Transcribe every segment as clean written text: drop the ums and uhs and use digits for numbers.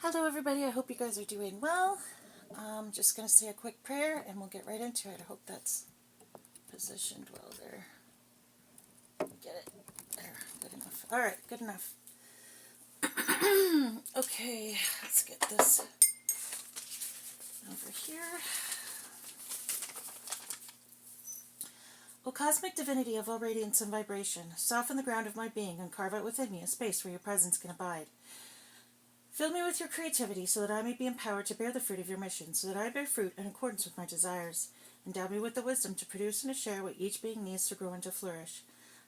Hello everybody, I hope you guys are doing well. I'm just going to say a quick prayer and we'll get right into it. I hope that's positioned well there. Get it. There, good enough. Alright, good enough. Okay, let's get this over here. O cosmic divinity of all radiance and vibration, soften the ground of my being and carve out within me a space where your presence can abide. Fill me with your creativity so that I may be empowered to bear the fruit of your mission, so that I bear fruit in accordance with my desires. Endow me with the wisdom to produce and to share what each being needs to grow and to flourish.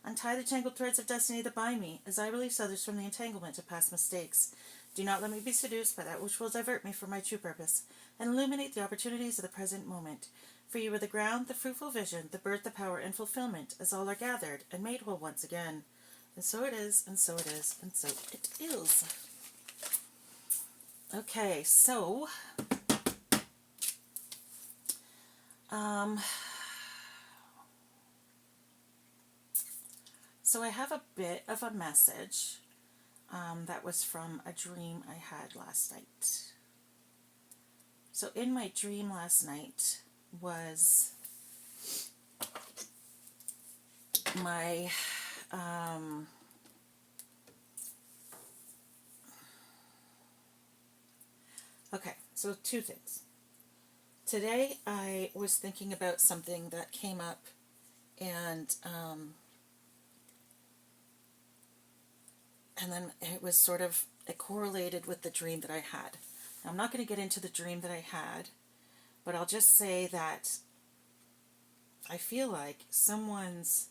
Untie the tangled threads of destiny that bind me, as I release others from the entanglement of past mistakes. Do not let me be seduced by that which will divert me from my true purpose, and illuminate the opportunities of the present moment. For you are the ground, the fruitful vision, the birth, the power, and fulfillment, as all are gathered and made whole once again. And so it is, and so it is, and so it is. Okay, so I have a bit of a message that was from a dream I had last night. So in my dream last night was my okay, so two things. Today I was thinking about something that came up, and then it correlated with the dream that I had. Now, I'm not going to get into the dream that I had, but I'll just say that I feel like someone's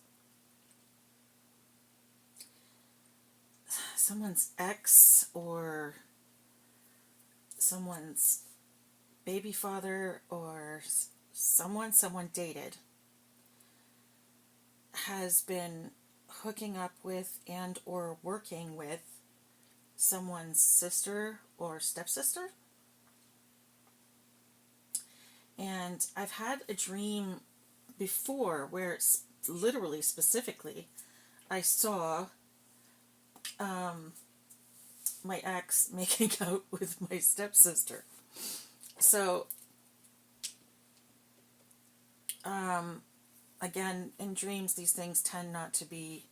ex or someone's baby father or someone dated has been hooking up with and or working with someone's sister or stepsister. And I've had a dream before where it's literally, specifically, I saw my ex making out with my stepsister. So, again, in dreams, these things tend not to be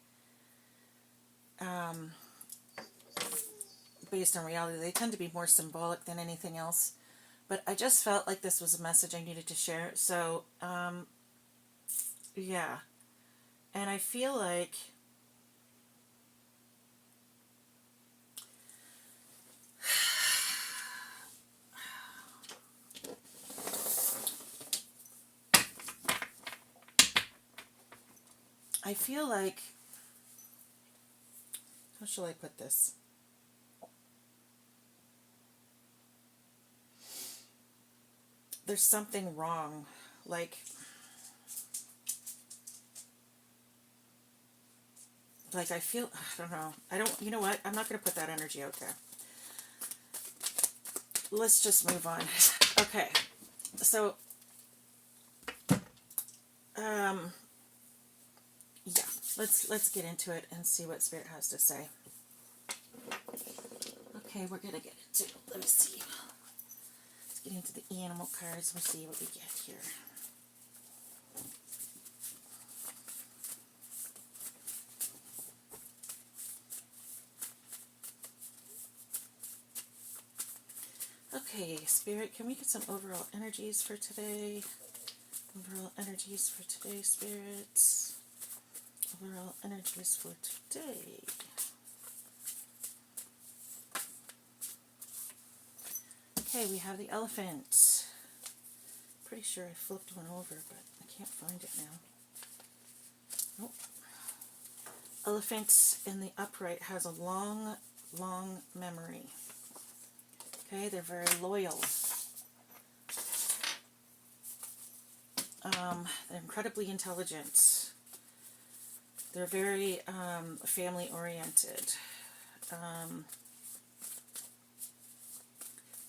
based on reality. They tend to be more symbolic than anything else. But I just felt like this was a message I needed to share. So, yeah. And I feel like how shall I put this? There's something wrong. Like I feel, I don't know. You know what? I'm not going to put that energy out there. Let's just move on. Okay. So, yeah. Let's get into it and see what Spirit has to say. Okay, we're going to get into, let me see. Let's get into the animal cards. We'll see what we get here. Okay, Spirit, can we get some overall energies for today? Overall energies for today, spirits. Overall energies for today. Okay, we have the elephant. Pretty sure I flipped one over, but I can't find it now. Nope. Elephant in the upright has a long, long memory. Okay, they're very loyal. They're incredibly intelligent. They're very family-oriented.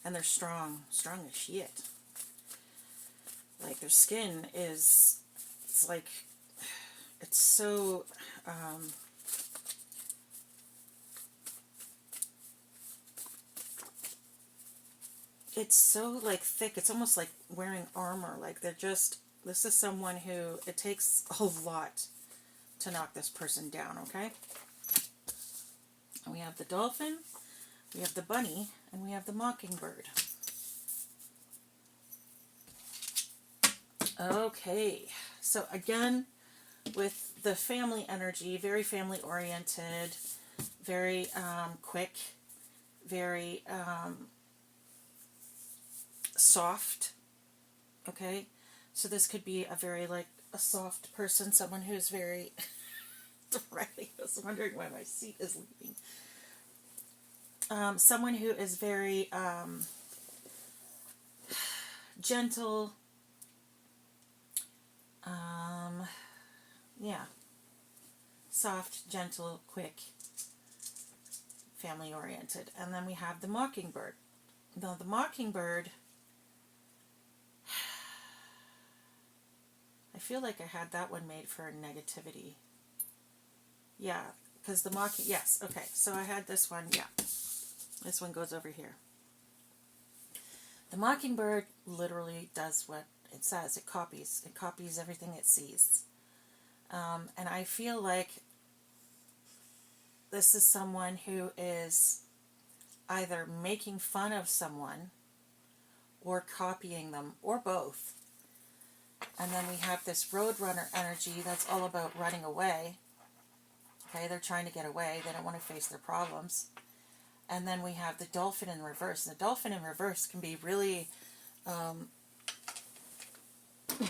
And they're strong as shit. Like, their skin is, it's so, it's so like thick. It's almost like wearing armor. Like they're just, this is someone who, it takes a lot to knock this person down, okay? And we have the dolphin, we have the bunny, and we have the mockingbird. Okay, so again, with the family energy, very family oriented, very quick, very soft, okay? So this could be a very, like, a soft person, someone who's very, Riley was wondering why my seat is leaving. Someone who is very gentle, yeah, soft, gentle, quick, family oriented. And then we have the mockingbird. Now the mockingbird, I feel like I had that one made for negativity. Yeah, because the mocking, yes, okay, so I had this one, yeah. This one goes over here. The mockingbird literally does what it says. It copies. It copies everything it sees. And I feel like this is someone who is either making fun of someone or copying them, or both. And then we have this roadrunner energy that's all about running away. Okay, they're trying to get away. They don't want to face their problems. And then we have the dolphin in reverse. And the dolphin in reverse can be really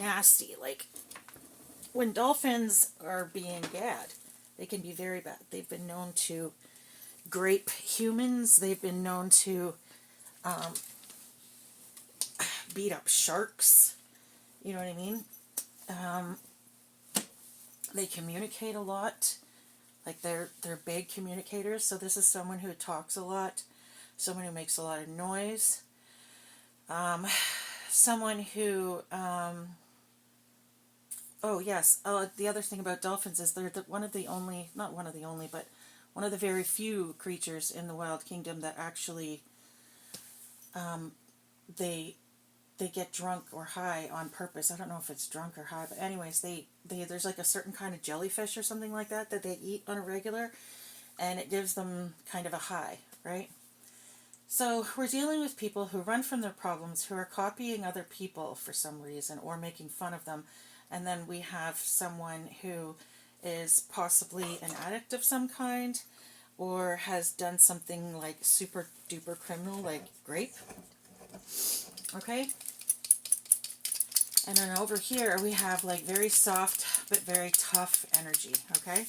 nasty. Like, when dolphins are being bad, they can be very bad. They've been known to grape humans. They've been known to beat up sharks. You know what I mean? They communicate a lot. Like, they're big communicators. So this is someone who talks a lot, someone who makes a lot of noise, someone who oh yes, the other thing about dolphins is they're one of the only, not one of the only, but one of the very few creatures in the wild kingdom that actually they get drunk or high on purpose. I don't know if it's drunk or high, but anyways, they there's like a certain kind of jellyfish or something like that they eat on a regular, and it gives them kind of a high, right? So we're dealing with people who run from their problems, who are copying other people for some reason or making fun of them. And then we have someone who is possibly an addict of some kind or has done something like super duper criminal, like rape. Okay? And then over here we have like very soft but very tough energy, okay?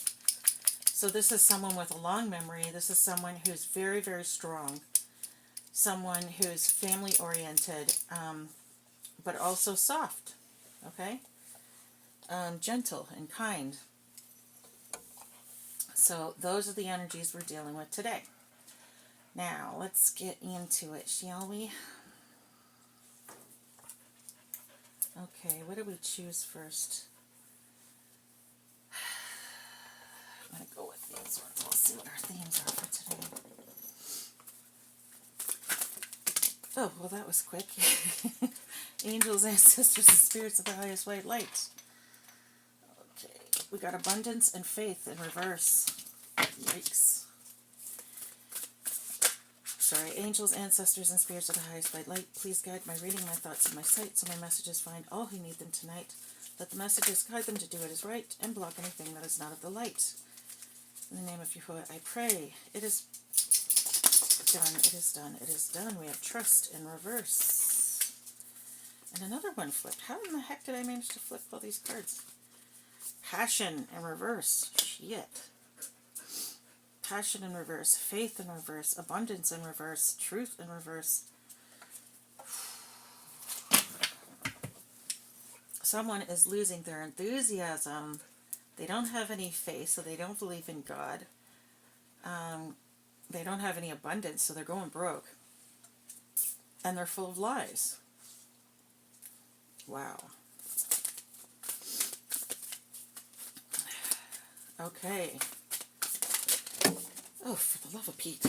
So this is someone with a long memory. This is someone who's very, very strong. Someone who's family oriented, but also soft, okay? Gentle and kind. So those are the energies we're dealing with today. Now, let's get into it, shall we? Okay, what do we choose first? I'm going to go with these ones. We'll see what our themes are for today. Oh, well, that was quick. Angels, ancestors, and spirits of the highest white light. Okay, we got abundance and faith in reverse. Yikes. Sorry, angels, ancestors, and spirits of the highest white light, please guide my reading, my thoughts, and my sight, so my messages find all who need them tonight. Let the messages guide them to do what is right, and block anything that is not of the light. In the name of Yahuwah, I pray. It is done, it is done, it is done. We have trust in reverse. And another one flipped. How in the heck did I manage to flip all these cards? Passion in reverse. Shit. Passion in reverse. Faith in reverse. Abundance in reverse. Truth in reverse. Someone is losing their enthusiasm. They don't have any faith, so they don't believe in God. They don't have any abundance, so they're going broke. And they're full of lies. Wow. Okay. Oh, for the love of Pete.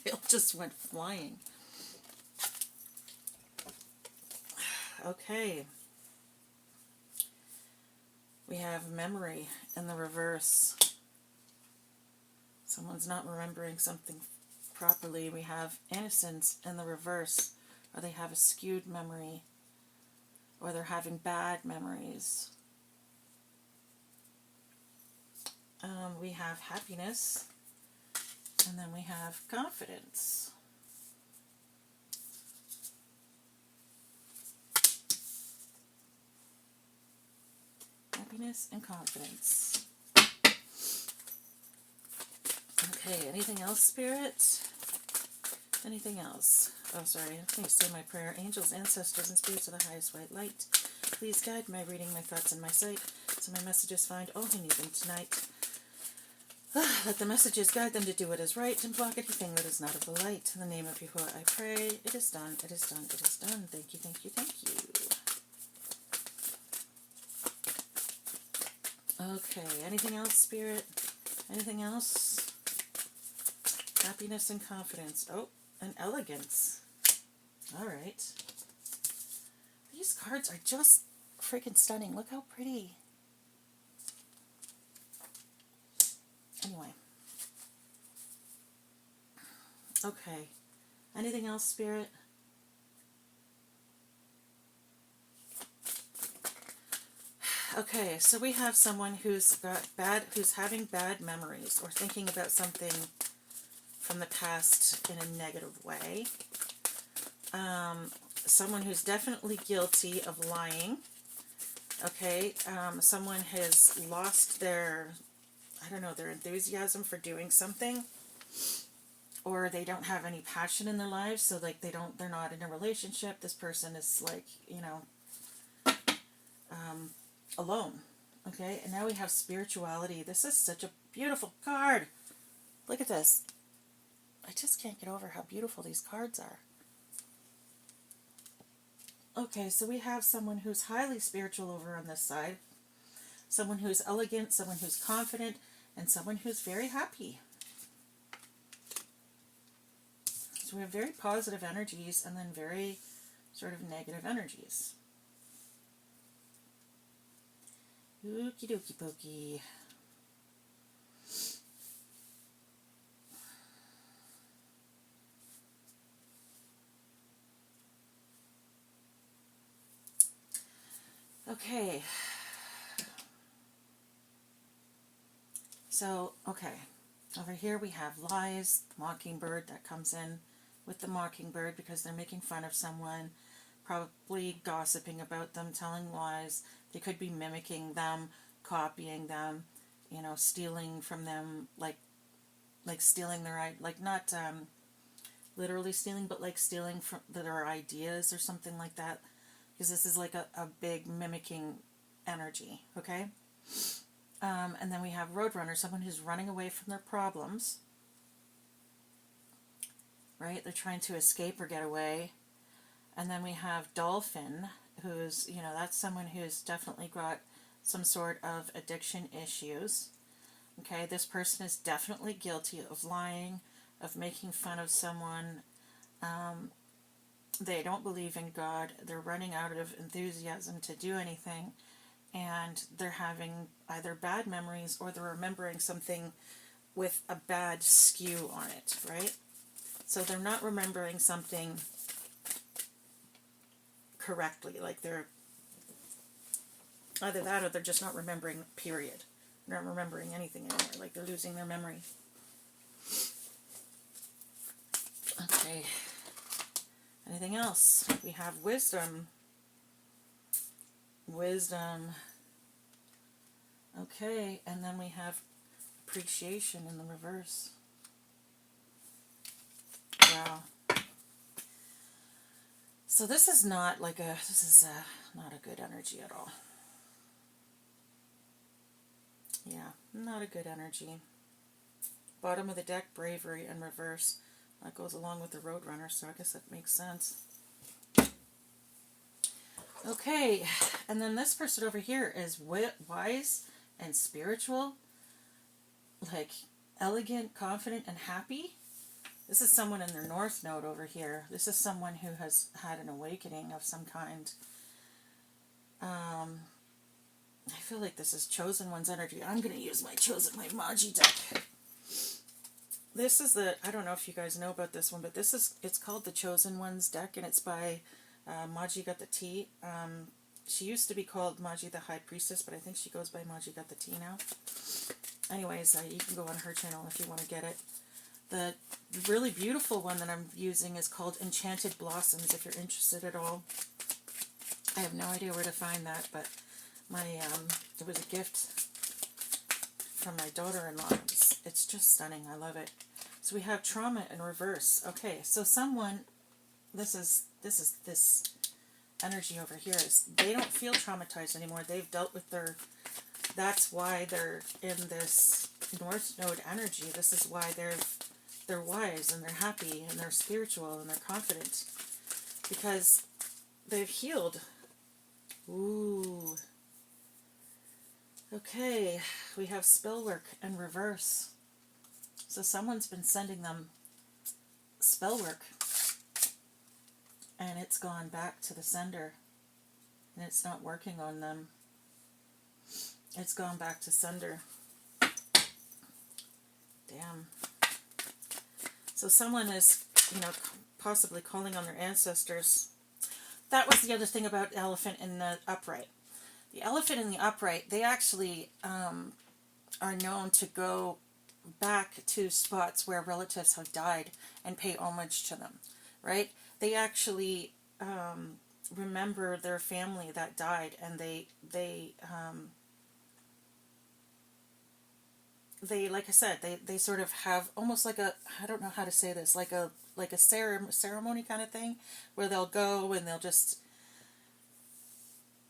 They all just went flying. Okay. We have memory in the reverse. Someone's not remembering something properly. We have innocence in the reverse, or they have a skewed memory, or they're having bad memories. We have happiness, and then we have confidence. Happiness and confidence. Okay, anything else, Spirit? Anything else? Oh, sorry, I need to say my prayer. Angels, ancestors, and spirits of the highest white light, please guide my reading, my thoughts, and my sight, so my messages find all who need them tonight. Let the messages guide them to do what is right and block anything that is not of the light. In the name of Yahuwah I pray. It is done, it is done, it is done. Thank you, thank you, thank you. Okay, anything else, Spirit? Anything else? Happiness and confidence. Oh, and elegance. Alright. These cards are just freaking stunning. Look how pretty. Anyway. Okay. Anything else, Spirit? Okay, so we have someone who's having bad memories or thinking about something from the past in a negative way. Someone who's definitely guilty of lying. Okay, someone has lost their enthusiasm for doing something, or they don't have any passion in their lives, so like they're not in a relationship. This person is like, alone. Okay, and now we have spirituality. This is such a beautiful card. Look at this. I just can't get over how beautiful these cards are. Okay, so we have someone who's highly spiritual over on this side, someone who's elegant, someone who's confident, and someone who's very happy. So we have very positive energies and then very sort of negative energies. Okie dokie pokey. Okay. So, okay. Over here we have lies, the mockingbird that comes in with the mockingbird because they're making fun of someone, probably gossiping about them, telling lies. They could be mimicking them, copying them, stealing from them, like stealing their, like not literally stealing, but like stealing from their ideas or something like that. Because this is like a big mimicking energy, okay? And then we have Roadrunner, someone who's running away from their problems, right? They're trying to escape or get away. And then we have Dolphin, who's, that's someone who's definitely got some sort of addiction issues. Okay, this person is definitely guilty of lying, of making fun of someone. They don't believe in God. They're running out of enthusiasm to do anything. And they're having either bad memories or they're remembering something with a bad skew on it, right? So they're not remembering something correctly. Like they're either that or they're just not remembering, period. They're not remembering anything anymore. Like they're losing their memory. Okay. Anything else? We have wisdom. Wisdom. Okay, and then we have appreciation in the reverse. Wow. So this is not like not a good energy at all. Yeah, not a good energy. Bottom of the deck, bravery in reverse. That goes along with the Roadrunner, so I guess that makes sense. Okay, and then this person over here is wise and spiritual, like elegant, confident, and happy. This is someone in their North Node over here. This is someone who has had an awakening of some kind. I feel like this is Chosen One's energy. I'm going to use my Magi deck. This is I don't know if you guys know about this one, but it's called the Chosen One's deck, and it's by Magi Got the Tea. She used to be called Magi the High Priestess, but I think she goes by Magi Got the Tea now. Anyways, you can go on her channel if you want to get it. The really beautiful one that I'm using is called Enchanted Blossoms, if you're interested at all. I have no idea where to find that, but it was a gift from my daughter-in-law. It's just stunning. I love it. So we have trauma in reverse. Okay, so someone, this energy over here is they don't feel traumatized anymore. They've dealt with that's why they're in this North Node energy. This is why they're wise and they're happy and they're spiritual and they're confident because they've healed. Ooh. Okay, we have spell work in reverse. So someone's been sending them spell work and it's gone back to the sender and it's not working on them. It's gone back to sender. Damn. So someone is, possibly calling on their ancestors. That was the other thing about elephant in the upright. The elephant in the upright, they actually are known to go back to spots where relatives have died and pay homage to them, right? They actually remember their family that died, and they like I said, they sort of have almost like I don't know how to say this, like a ceremony kind of thing, where they'll go and they'll just,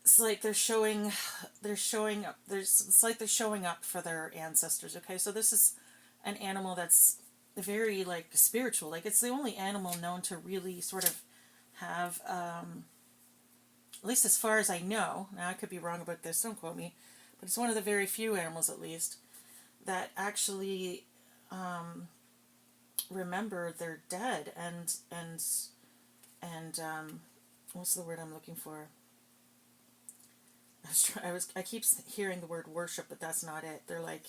it's like they're showing up. It's like they're showing up for their ancestors. Okay, so this is an animal that's very like spiritual. Like it's the only animal known to really sort of have, at least as far as I know. Now I could be wrong about this. Don't quote me, but it's one of the very few animals, at least, that actually remember their dead and what's the word I'm looking for? I keep hearing the word worship, but that's not it. They're like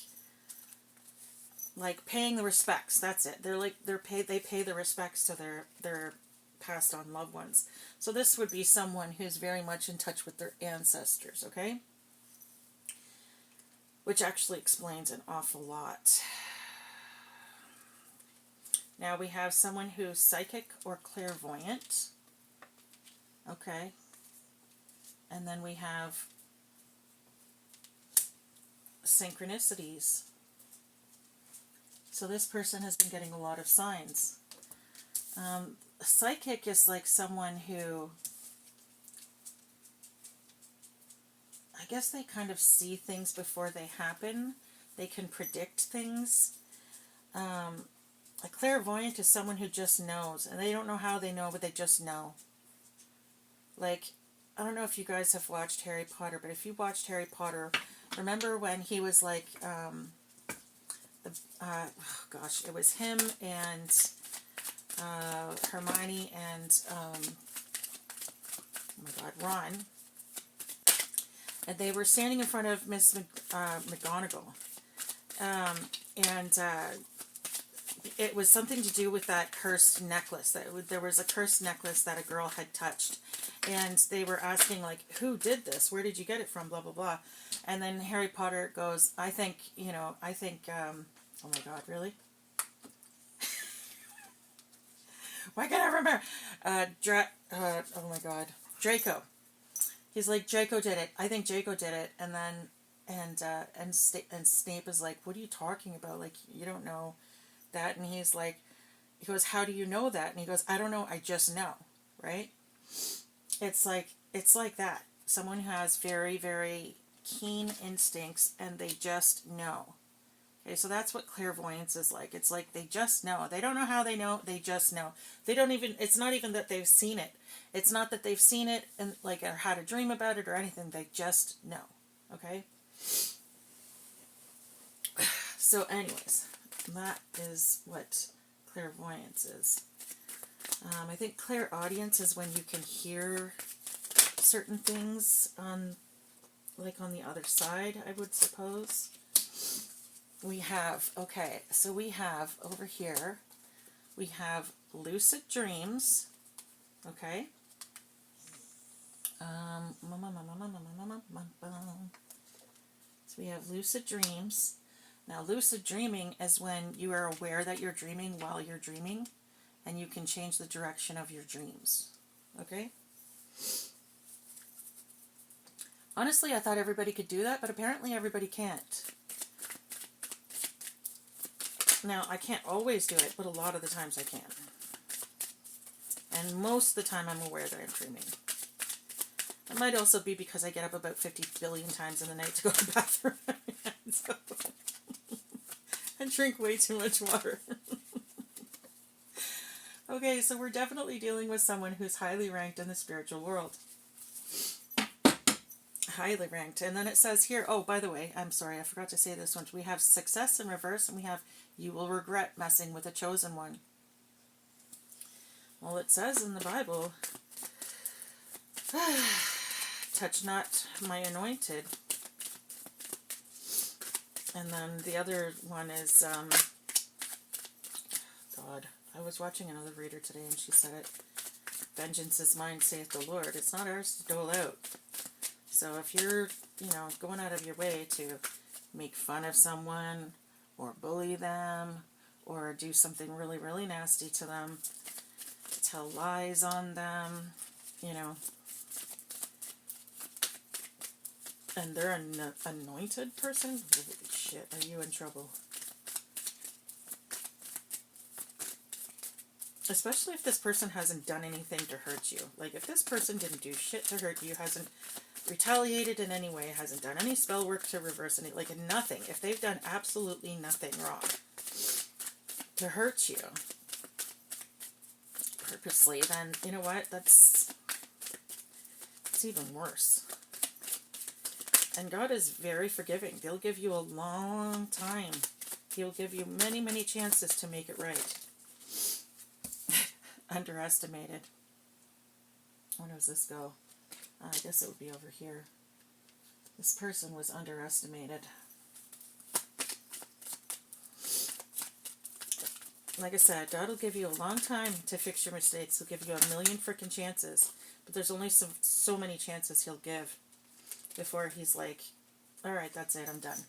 paying the respects. That's it. They pay the respects to their passed on loved ones. So this would be someone who's very much in touch with their ancestors, okay? Which actually explains an awful lot. Now we have someone who's psychic or clairvoyant. Okay. And then we have synchronicities. So this person has been getting a lot of signs. Psychic is like someone who, I guess they kind of see things before they happen. They can predict things. A clairvoyant is someone who just knows, and they don't know how they know, but they just know. Like, I don't know if you guys have watched Harry Potter, but if you watched Harry Potter, remember when he was like, it was him and Hermione and, Ron, and they were standing in front of Miss McGonagall, and it was something to do with that cursed necklace. There was a cursed necklace that a girl had touched, and they were asking, like, who did this? Where did you get it from? Blah, blah, blah. And then Harry Potter goes, I think, oh my God, really? Why can't I remember? Oh my God. Draco. He's like, Draco did it. I think Draco did it. And then, and Snape is like, what are you talking about? Like, you don't know that. And he goes, how do you know that? And he goes, I don't know. I just know. Right? It's like that. Someone who has very, very keen instincts and they just know. Okay, so that's what clairvoyance is like. It's like they just know. They don't know how they know. They just know. They don't even, it's not even that they've seen it. It's not that they've seen it and like or had a dream about it or anything. They just know. Okay? So anyways, that is what clairvoyance is. I think clairaudience is when you can hear certain things on, like on the other side, I would suppose. We have, okay, so we have over here, we have lucid dreams, okay? So we have lucid dreams. Now, lucid dreaming is when you are aware that you're dreaming while you're dreaming, and you can change the direction of your dreams, okay? Honestly, I thought everybody could do that, but apparently everybody can't. Now, I can't always do it, but a lot of the times I can. And most of the time I'm aware that I'm dreaming. It might also be because I get up about 50 billion times in the night to go to the bathroom. So, I drink way too much water. Okay, so we're definitely dealing with someone who's highly ranked in the spiritual world. Highly ranked. And then it says here, oh, by the way, I'm sorry, I forgot to say this one. We have success in reverse, and we have you will regret messing with a chosen one. Well, it says in the Bible, touch not my anointed. And then the other one is, God, I was watching another reader today and she said it, vengeance is mine, saith the Lord. It's not ours to dole out. So if you're, going out of your way to make fun of someone or bully them or do something really, really nasty to them, tell lies on them, and they're an anointed person, holy shit, are you in trouble? Especially if this person hasn't done anything to hurt you. Like, if this person didn't do shit to hurt you, hasn't retaliated in any way, hasn't done any spell work to reverse any, like, nothing. If they've done absolutely nothing wrong to hurt you purposely, then, you know what, it's even worse. And God is very forgiving. They'll give you a long time. He'll give you many, many chances to make it right. Underestimated. Where does this go? I guess it would be over here. This person was underestimated. Like I said, God will give you a long time to fix your mistakes. He'll give you a million freaking chances. But there's only so many chances he'll give before he's like, alright, that's it, I'm done.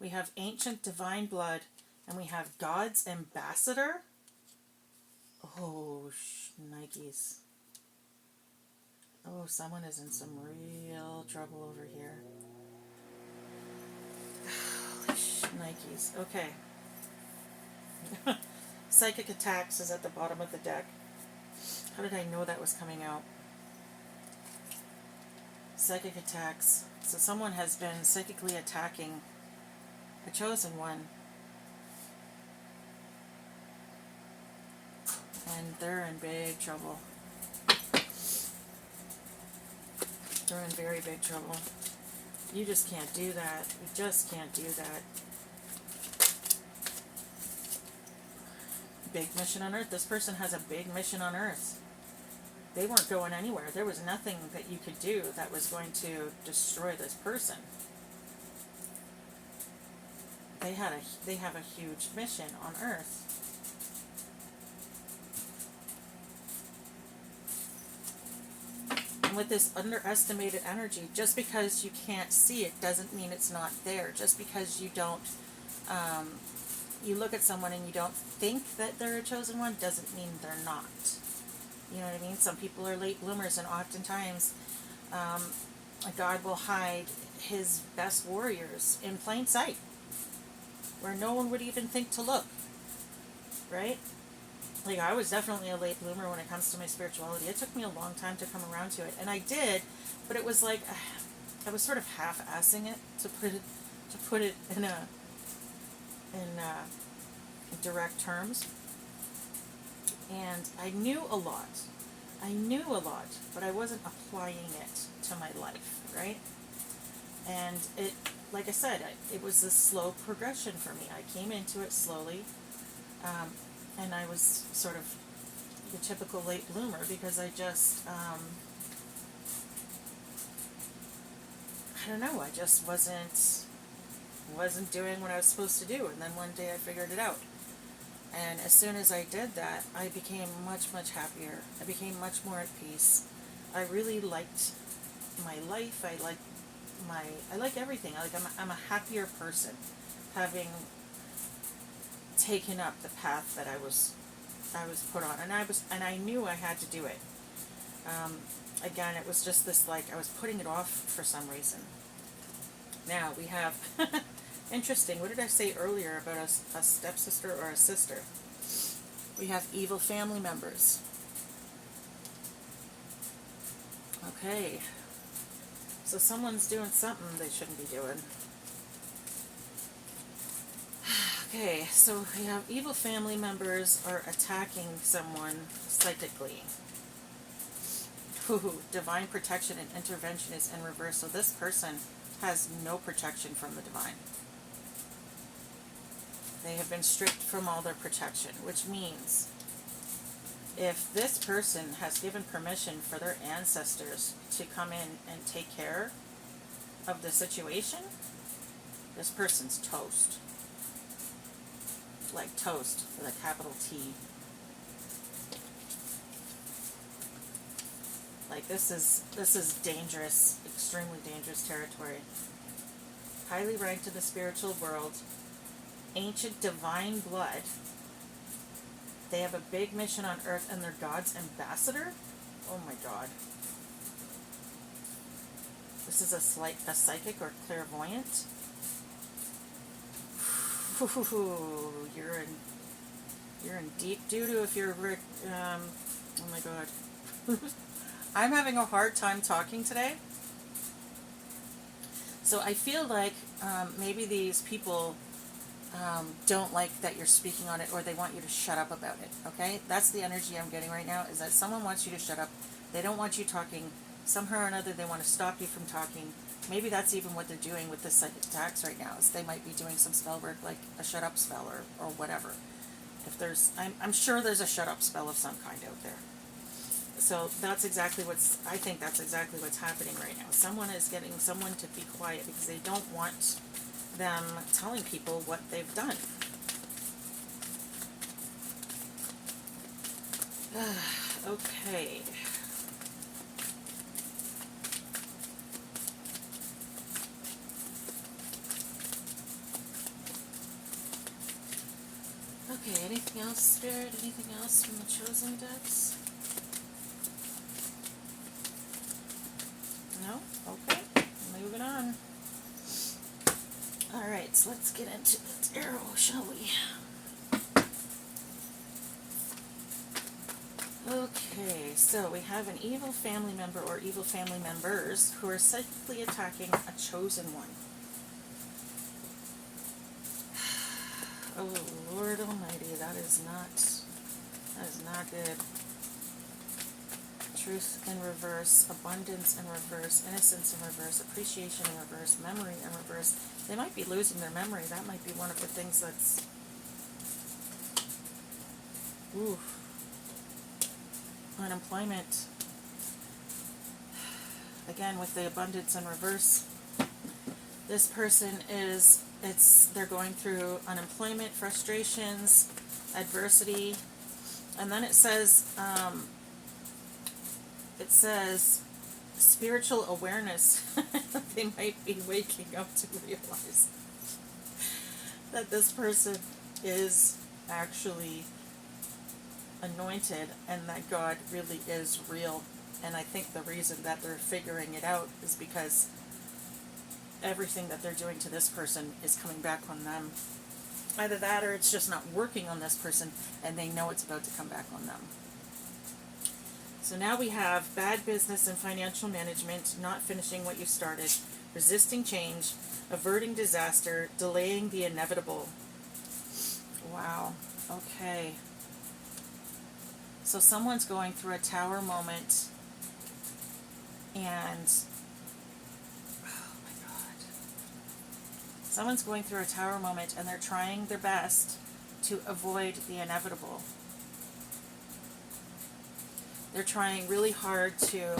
We have ancient divine blood, and we have God's ambassador. Oh, Nikes. Oh, someone is in some real trouble over here. Holy Nikes. Okay. Psychic attacks is at the bottom of the deck. How did I know that was coming out? Psychic attacks. So someone has been psychically attacking a chosen one. And they're in big trouble. They're in very big trouble. You just can't do that. You just can't do that. Big mission on Earth. This person has a big mission on Earth. They weren't going anywhere. There was nothing that you could do that was going to destroy this person. They have a huge mission on Earth. And with this underestimated energy, just because you can't see it doesn't mean it's not there. Just because you don't, you look at someone and you don't think that they're a chosen one doesn't mean they're not. You know what I mean? Some people are late bloomers, and oftentimes God will hide his best warriors in plain sight, where no one would even think to look, right? Like, I was definitely a late bloomer when it comes to my spirituality. It took me a long time to come around to it, and I did, but it was like, I was sort of half-assing it, to put it in direct terms. And I knew a lot, but I wasn't applying it to my life, right? And it, like I said, it was a slow progression for me. I came into it slowly, and I was sort of the typical late bloomer because I just, I don't know, I just wasn't doing what I was supposed to do, and then one day I figured it out. And as soon as I did that, I became much, much happier. I became much more at peace. I really liked my life. I like everything. I'm a happier person, having taken up the path that I was put on, and I knew I had to do it. Again, it was just this, like, I was putting it off for some reason. Now we have interesting. What did I say earlier about a stepsister or a sister? We have evil family members. Okay. So someone's doing something they shouldn't be doing. Okay, so we have evil family members are attacking someone psychically. Ooh, divine protection and intervention is in reverse. So this person has no protection from the divine. They have been stripped from all their protection, which means if this person has given permission for their ancestors to come in and take care of the situation, this person's toast. Like toast with a capital T. Like this is dangerous, extremely dangerous territory. Highly ranked in the spiritual world, ancient divine blood. They have a big mission on earth and they're God's ambassador? Oh my God. This is a psychic or clairvoyant. Ooh, you're in deep doo-doo if you're oh my God. I'm having a hard time talking today. So I feel like maybe these people don't like that you're speaking on it, or they want you to shut up about it, okay? That's the energy I'm getting right now, is that someone wants you to shut up. They don't want you talking. Somehow or another, they want to stop you from talking. Maybe that's even what they're doing with the psychic attacks right now, is they might be doing some spell work, like a shut up spell or whatever. If there's, I'm sure there's a shut up spell of some kind out there. So that's exactly I think that's exactly what's happening right now. Someone is getting someone to be quiet because they don't want them telling people what they've done. Okay. Okay, anything else, Spirit? Anything else from the Chosen decks? No? Okay. Moving on. Alright, so let's get into the tarot, shall we? Okay, so we have an evil family member or evil family members who are psychically attacking a chosen one. Oh, Lord Almighty, that is not good. Truth in reverse, abundance in reverse, innocence in reverse, appreciation in reverse, memory in reverse. They might be losing their memory. That might be one of the things that's... Ooh. Unemployment. Again, with the abundance in reverse, this person they're going through unemployment, frustrations, adversity, and then it says spiritual awareness. They might be waking up to realize that this person is actually anointed and that God really is real. And I think the reason that they're figuring it out is because everything that they're doing to this person is coming back on them. Either that or it's just not working on this person and they know it's about to come back on them. So now we have bad business and financial management, not finishing what you started, resisting change, averting disaster, delaying the inevitable. Wow. Okay. So someone's going through a tower moment and someone's going through a tower moment and they're trying their best to avoid the inevitable. They're trying really hard to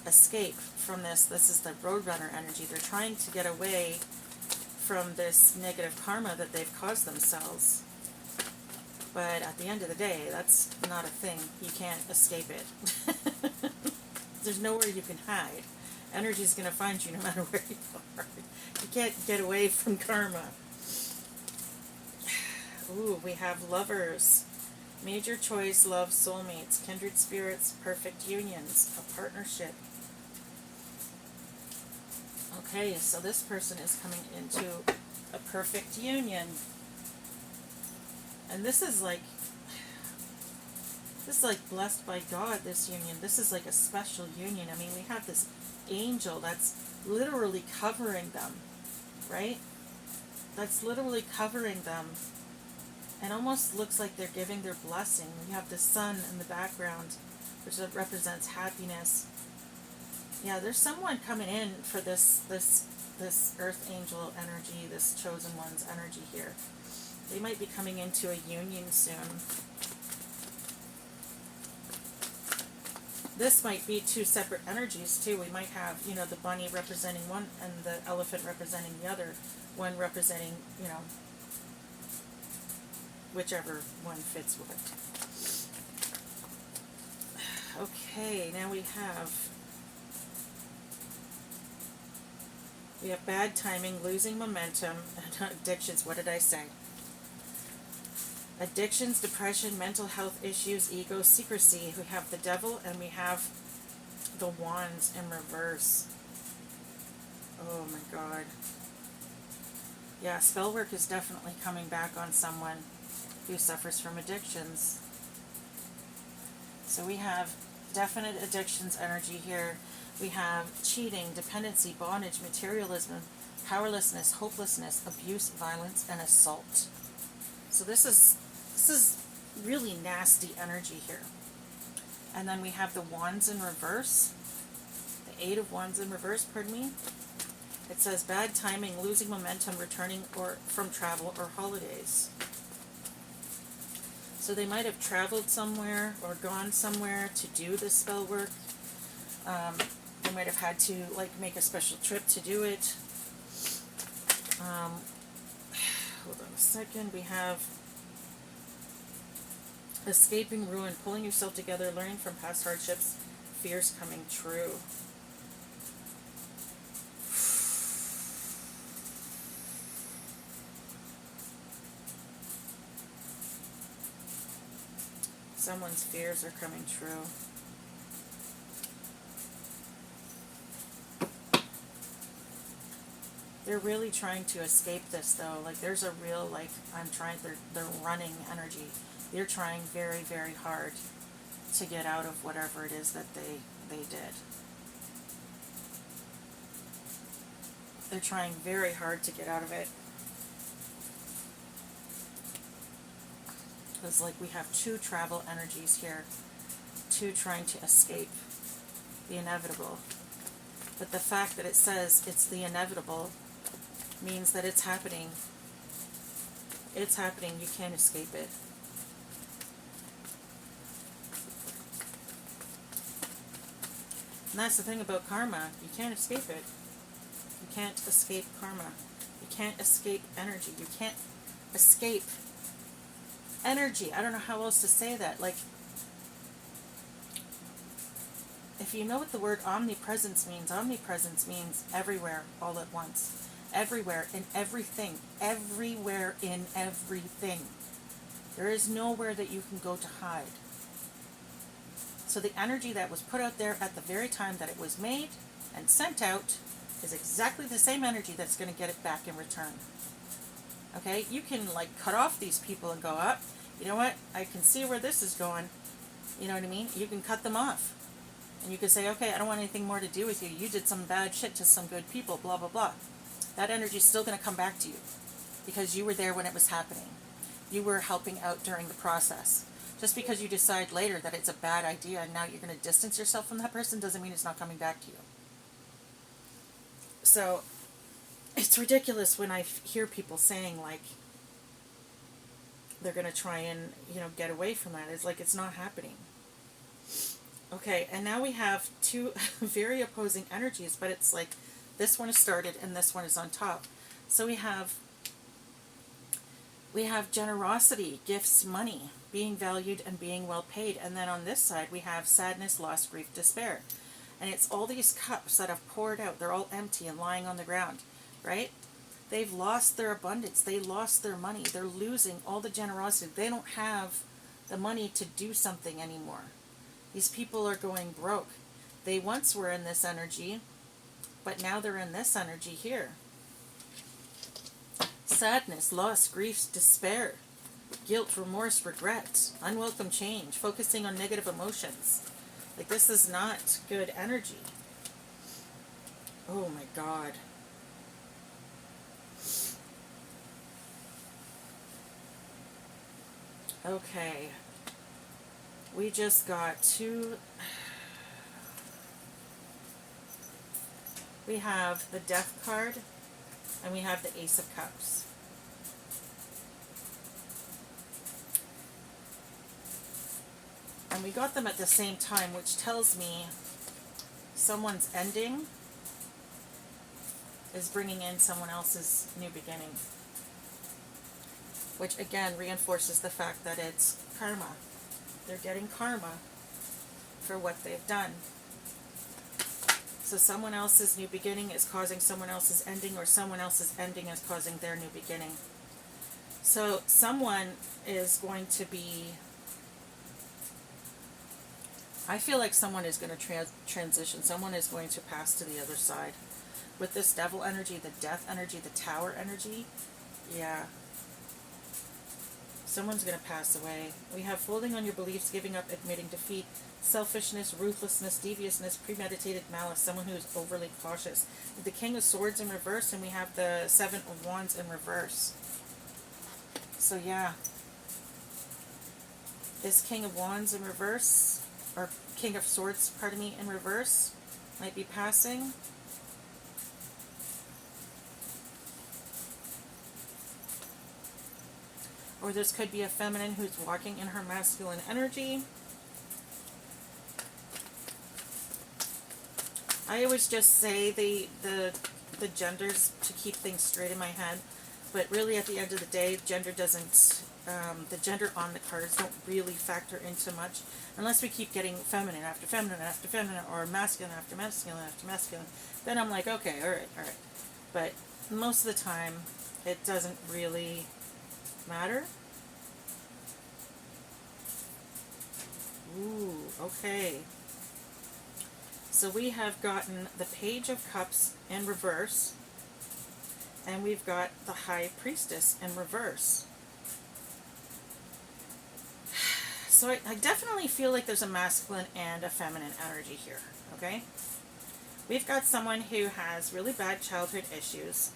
escape from this. This is the Roadrunner energy. They're trying to get away from this negative karma that they've caused themselves. But at the end of the day, that's not a thing. You can't escape it. There's nowhere you can hide. Energy's going to find you no matter where you are. You can't get away from karma. Ooh, we have lovers. Major choice, love, soulmates, kindred spirits, perfect unions, a partnership. Okay, so this person is coming into a perfect union. And this is like blessed by God, this union. This is like a special union. I mean, we have this angel that's literally covering them, right? That's literally covering them. And almost looks like they're giving their blessing. We have the sun in the background, which represents happiness. Yeah, there's someone coming in for this earth angel energy, this chosen one's energy here. They might be coming into a union soon. This might be two separate energies too. We might have, you know, the bunny representing one and the elephant representing the other. One representing, you know, whichever one fits with it. Okay, now we have bad timing, losing momentum, and addictions. What did I say? Addictions, depression, mental health issues, ego, secrecy. We have the devil and we have the wands in reverse. Oh my God. Yeah, spell work is definitely coming back on someone who suffers from addictions. So we have definite addictions energy here. We have cheating, dependency, bondage, materialism, powerlessness, hopelessness, abuse, violence, and assault. So this is really nasty energy here. And then we have the wands in reverse. The 8 of wands in reverse, pardon me. It says bad timing, losing momentum, returning or from travel or holidays. So they might have traveled somewhere or gone somewhere to do this spell work. They might have had to like make a special trip to do it. Hold on a second. We have escaping ruin, pulling yourself together, learning from past hardships, fears coming true. Someone's fears are coming true. They're really trying to escape this though. Like there's a real like they're running energy. They're trying very, very hard to get out of whatever it is that they did. They're trying very hard to get out of it. It's like we have two travel energies here. Two trying to escape the inevitable. But the fact that it says it's the inevitable means that it's happening. It's happening. You can't escape it. And that's the thing about karma. You can't escape it. You can't escape karma. You can't escape energy. You can't escape energy. I don't know how else to say that. Like, if you know what the word omnipresence means everywhere all at once. Everywhere in everything. Everywhere in everything. There is nowhere that you can go to hide. So the energy that was put out there at the very time that it was made and sent out is exactly the same energy that's going to get it back in return. Okay? You can like cut off these people and go, up. You know what? I can see where this is going. You know what I mean? You can cut them off. And you can say, okay, I don't want anything more to do with you. You did some bad shit to some good people, blah, blah, blah. That energy is still going to come back to you because you were there when it was happening. You were helping out during the process. Just because you decide later that it's a bad idea and now you're going to distance yourself from that person doesn't mean it's not coming back to you. So it's ridiculous when I hear people saying like they're going to try and, you know, get away from that. It's like it's not happening. Okay, and now we have two very opposing energies, but it's like this one is started and this one is on top. So we have generosity, gifts, money, being valued and being well paid. And then on this side we have sadness, loss, grief, despair. And it's all these cups that have poured out. They're all empty and lying on the ground, right? They've lost their abundance. They lost their money. They're losing all the generosity. They don't have the money to do something anymore. These people are going broke. They once were in this energy, but now they're in this energy here. Sadness, loss, grief, despair, guilt, remorse, regret, unwelcome change, focusing on negative emotions. Like, this is not good energy. Oh my God. Okay. We just got two. We have the Death card, and we have the Ace of Cups. And we got them at the same time, which tells me someone's ending is bringing in someone else's new beginning. Which again reinforces the fact that it's karma. They're getting karma for what they've done. So someone else's new beginning is causing someone else's ending, or someone else's ending is causing their new beginning. So someone is going to be, I feel like someone is going to transition. Someone is going to pass to the other side. With this devil energy, the death energy, the tower energy, yeah. Someone's going to pass away. We have folding on your beliefs, giving up, admitting defeat, selfishness, ruthlessness, deviousness, premeditated malice, someone who is overly cautious. The King of Swords in reverse, and we have the Seven of Wands in reverse. So yeah, this King of Wands in reverse, or King of Swords, pardon me, in reverse, might be passing. Or this could be a feminine who's walking in her masculine energy. I always just say the genders to keep things straight in my head, but really at the end of the day, gender doesn't, the gender on the cards don't really factor into much, unless we keep getting feminine after feminine after feminine, or masculine after masculine after masculine. Then I'm like, okay, alright. But most of the time, it doesn't really matter. Ooh, okay. So we have gotten the Page of Cups in reverse, and we've got the High Priestess in reverse. So I definitely feel like there's a masculine and a feminine energy here, okay? We've got someone who has really bad childhood issues.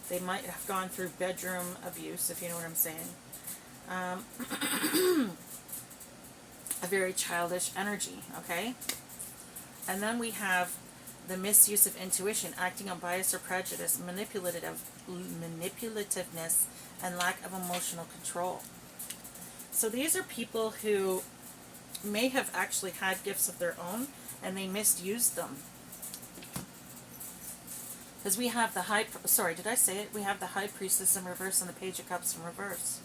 They might have gone through bedroom abuse, if you know what I'm saying. A very childish energy, okay? And then we have the misuse of intuition, acting on bias or prejudice, manipulativeness, and lack of emotional control. So these are people who may have actually had gifts of their own, and they misused them. Because we have the did I say it? We have the High Priestess in reverse and the Page of Cups in reverse.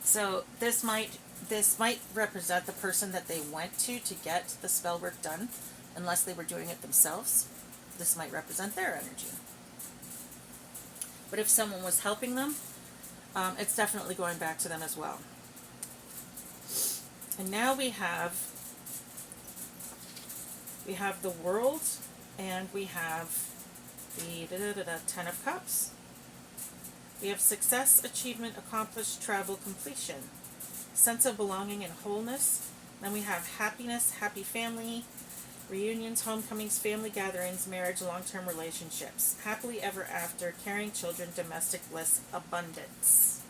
So this might represent the person that they went to get the spell work done, unless they were doing it themselves. This might represent their energy. But if someone was helping them, it's definitely going back to them as well. And now we have the World, and we have the Ten of Cups. We have success, achievement, accomplished, travel, completion, sense of belonging and wholeness. Then we have happiness, happy family, reunions, homecomings, family gatherings, marriage, long-term relationships, happily ever after, caring children, domestic bliss, abundance.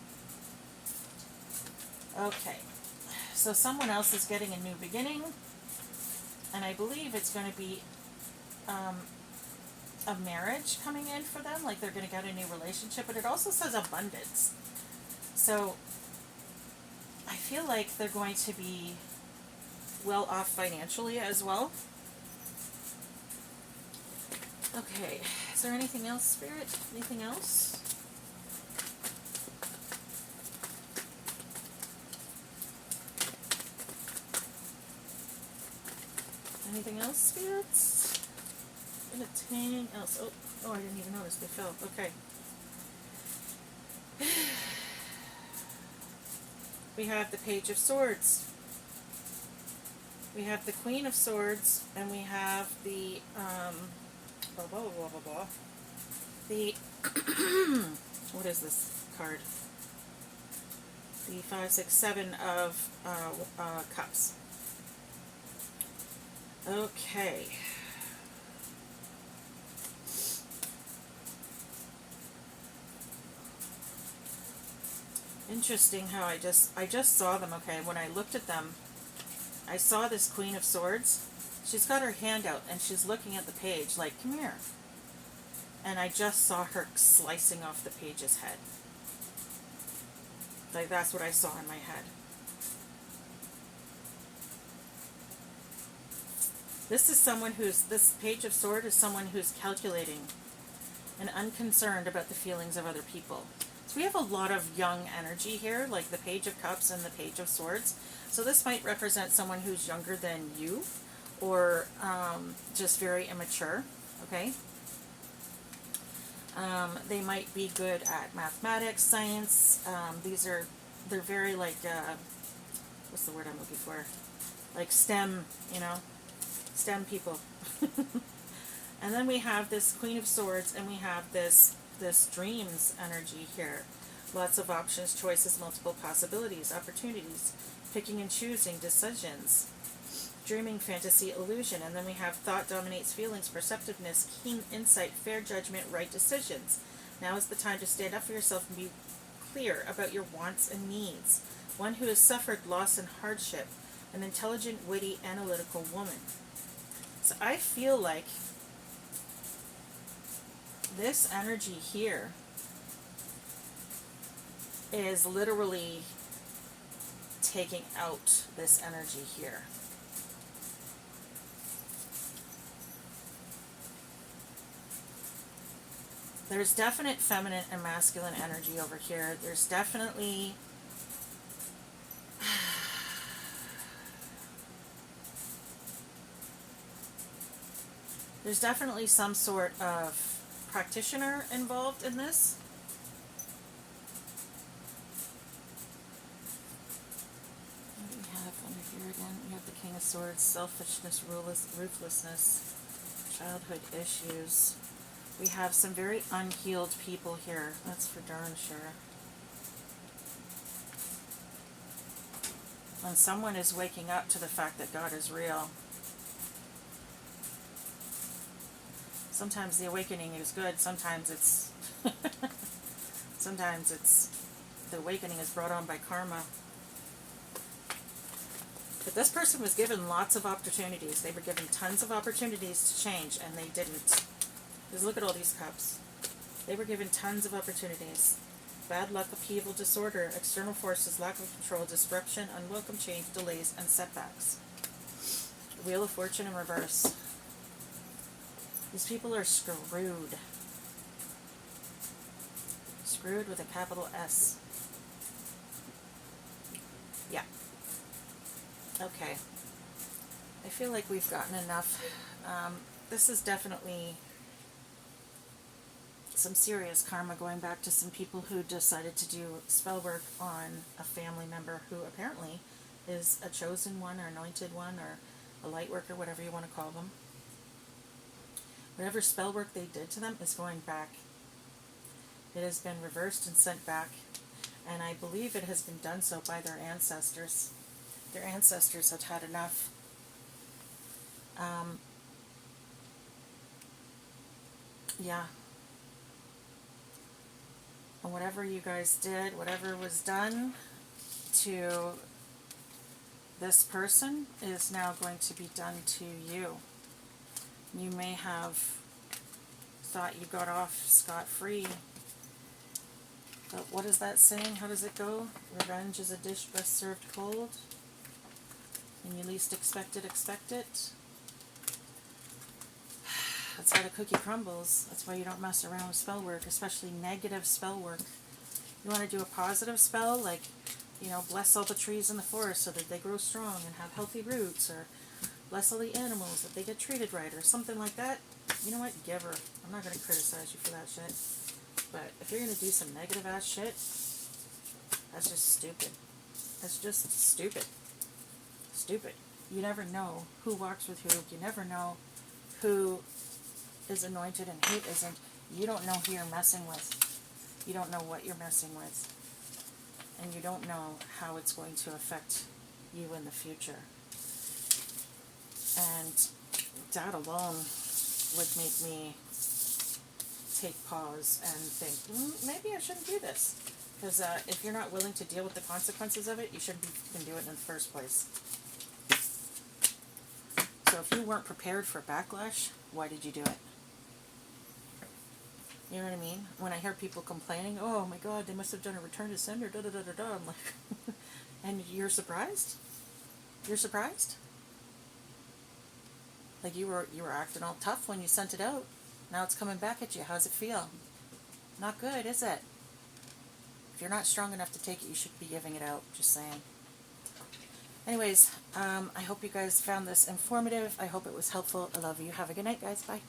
Okay, so someone else is getting a new beginning, and I believe it's going to be a marriage coming in for them, like they're going to get a new relationship, but it also says abundance. So I feel like they're going to be well off financially as well. Okay, is there anything else, Spirit? Anything else? Anything else, spirits? Anything else? Oh, I didn't even notice they fell. Okay. We have the Page of Swords. We have the Queen of Swords, and we have the blah blah blah blah blah. The what is this card? The 5, 6, 7 of cups. Okay. Interesting how I just saw them. Okay, when I looked at them, I saw this Queen of Swords. She's got her hand out and she's looking at the page like, come here. And I just saw her slicing off the page's head. Like, that's what I saw in my head. This Page of Swords is someone who's calculating and unconcerned about the feelings of other people. So we have a lot of young energy here, like the Page of Cups and the Page of Swords. So this might represent someone who's younger than you, or just very immature, okay? They might be good at mathematics, science. They're very like, what's the word I'm looking for? Like STEM, STEM people. And then we have this Queen of Swords, and we have this dreams energy here. Lots of options, choices, multiple possibilities, opportunities, picking and choosing, decisions, dreaming, fantasy, illusion. And then we have thought dominates feelings, perceptiveness, keen insight, fair judgment, right decisions. Now is the time to stand up for yourself and be clear about your wants and needs. One who has suffered loss and hardship, an intelligent, witty, analytical woman. So I feel like this energy here is literally taking out this energy here. There's definite feminine and masculine energy over here. There's definitely some sort of practitioner involved in this. What do we have under here again? We have the King of Swords, selfishness, ruthlessness, childhood issues. We have some very unhealed people here. That's for darn sure. And someone is waking up to the fact that God is real. Sometimes the awakening is good. Sometimes it's the awakening is brought on by karma. But this person was given lots of opportunities. They were given tons of opportunities to change, and they didn't. Because look at all these cups. They were given tons of opportunities. Bad luck, upheaval, disorder, external forces, lack of control, disruption, unwelcome change, delays, and setbacks. Wheel of Fortune in reverse. These people are screwed. Screwed with a capital S. Yeah. Okay. I feel like we've gotten enough. This is definitely some serious karma going back to some people who decided to do spell work on a family member who apparently is a chosen one or anointed one or a light worker, whatever you want to call them. Whatever spell work they did to them is going back. It has been reversed and sent back, and I believe it has been done so by their ancestors. Their ancestors had had enough. Yeah. And whatever you guys did, whatever was done to this person is now going to be done to you. You may have thought you got off scot-free, but what is that saying? How does it go? Revenge is a dish best served cold. When you least expect it, expect it. That's how the cookie crumbles. That's why you don't mess around with spell work, especially negative spell work. You want to do a positive spell, like, bless all the trees in the forest so that they grow strong and have healthy roots, or bless all the animals that they get treated right, or something like that. You know what? Give her. I'm not going to criticize you for that shit. But if you're going to do some negative ass shit, that's just stupid. That's just stupid. Stupid. You never know who walks with who. You never know who is anointed and who isn't. You don't know who you're messing with. You don't know what you're messing with. And you don't know how it's going to affect you in the future. And that alone would make me take pause and think, maybe I shouldn't do this. Because if you're not willing to deal with the consequences of it, you shouldn't even do it in the first place. So if you weren't prepared for backlash, why did you do it? You know what I mean? When I hear people complaining, oh my god, they must have done a return to sender, da da da da da, I'm like, and you're surprised? You're surprised? Like you were acting all tough when you sent it out. Now it's coming back at you. How's it feel? Not good, is it? If you're not strong enough to take it, you should be giving it out. Just saying. Anyways, I hope you guys found this informative. I hope it was helpful. I love you. Have a good night, guys. Bye.